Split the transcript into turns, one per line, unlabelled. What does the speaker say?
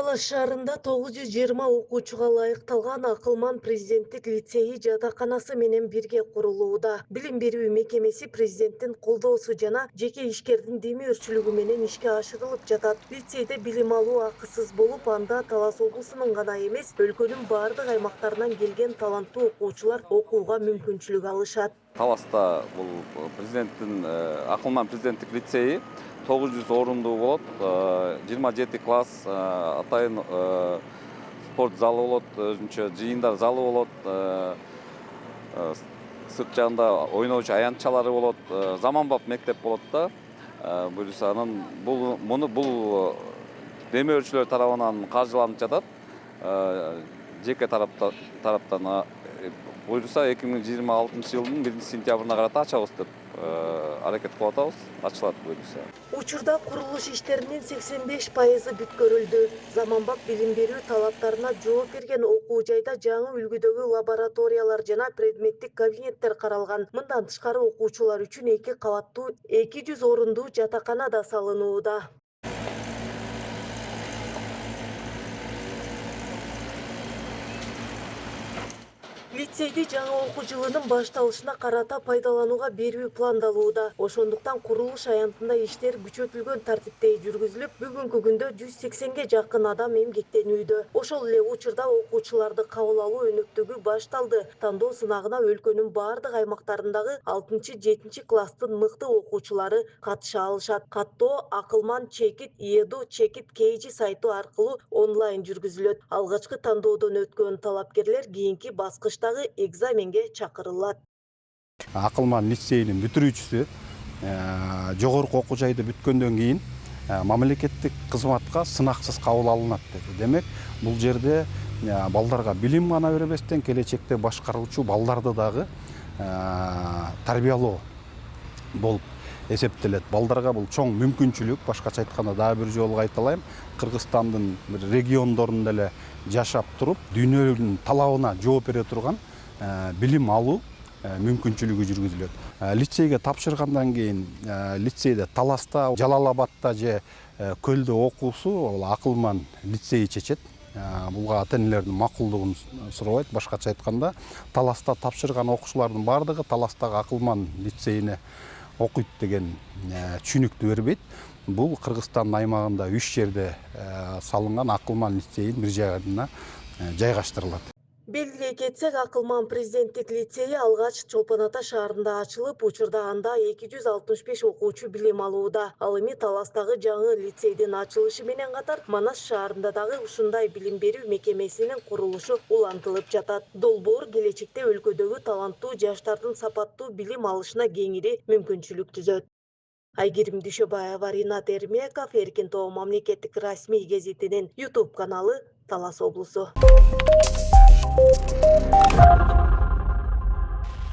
Талас шаарында 920 окуучуга ылайыкталган Акылман президенттик лицейи жатаканасы менен бирге курулууда. Билим берүү мекемеси президенттин колдоосу жана жеке ишкердин демөөрчүлүгү менен ишке ашырылып жатат. Лицейде билим алуу акысыз болуп, анда Талас облусунун гана эмес, өлкөнүн бардык аймактарынан келген таланттуу окуучулар окууга мүмкүнчүлүк алышат.
Таласта бул президенттин Акылман президенттик лицейи 900 орындуу болот, 27 класс, атайын спорт залы болот, өзүнчө жыйындар залы болот, сырт жагында ойноочу аянтчалары болот, заманбап мектеп болот да. Буюрса анан бул демөөрчүлөр тарабынан каржыланып жатат. Жеке тараптан буюрса 2026 жылдын 1-сентябрына карата ачабыз деп аракет кылып атабыз. Ачылат буюрса.
Учурда курулуш иштеринин 85% бүткөрүлдү. Заманбап билим берүү талаптарына жооп берген окуу жайда жаңы үлгүдөгү лабораториялар жана предметтик кабинеттер каралган. Мындан тышкары окуучулар үчүн 2 кабаттуу 200 орундуу жатакана да салынууда. Лицейди жаңы окуу жылынын башталышына карата пайдаланууга берүү пландалууда. Ошондуктан курулуш аянтында иштер күчөтүлгөн тартипте жүргүзүлүп, бүгүнкү күндө 180ге жакын адам эмгектенүүдө. Ошол эле учурда окуучуларды кабыл алуу өнөктүгү башталды. Тандоо сынагына өлкөнүн бардык аймактарындагы 6-7 класстын мыкты окуучулары катыша алышат. Каттоо Акылман Чекит Еду Чекит Кейжи сайту аркылуу онлайн жүргүзүлөт. Алгачкы тандоодон өткөн талапкерлер кийинки баскычта экзаменге чакырылат.
Акылман лицейинин бүтүрүүчүсү жогорку окуу жайды бүткөндөн кийин мамлекеттик кызматка сынаксыз кабыл алынат деди. Демек, бул жерде балдарга билим гана бербестен келечекте башкаруучу балдарды дагы тарбиялоо болуп эсептелет. Балдарга бул чоң мүмкүнчүлүк. Башкача айтканда дагы бир жолу кайталайм, Кыргызстандын бир региондорунда эле жашап туруп, дүйнөнүн талабына жооп бере турган билим алуу мүмкүнчүлүгү жүргүзүлөт. Лицейге тапшыргандан кийин лицейде Таласта, Жалал-Абадта же Көлдө окуусу Акылман лицейи чечет. Булга ата-энелердин макулдугун сурабайт. Башкача айтканда, Таласта тапшырган окуучулардын бардыгы Таластагы Акылман лицейине окуйт деген түшүнүктү бербейт. Бул Кыргызстандын аймагында 3 жерде салынган Акылман лицейин бир жагына жайгаштырылат.
Белгилей кетсек, Акылман президенттик лицейи алгач Чолпон Ата шаарында ачылып, учурда анда 265 окуучу билим алууда. Ал эми Таластагы жаңы лицейдин ачылышы менен катар Манас шаарында дагы ушундай билим берүү мекемесинин курулушу улантылып жатат. Долбоор келечекте өлкөдөгү таланттуу жаштардын сапаттуу билим алышына кеңири мүмкүнчүлүк түзөт. Айгерим Дүйшөбаева, Ринат Эрмеков, Эркин Тоо мамлекеттик расмий гезитинин YouTube каналы, Талас облусу.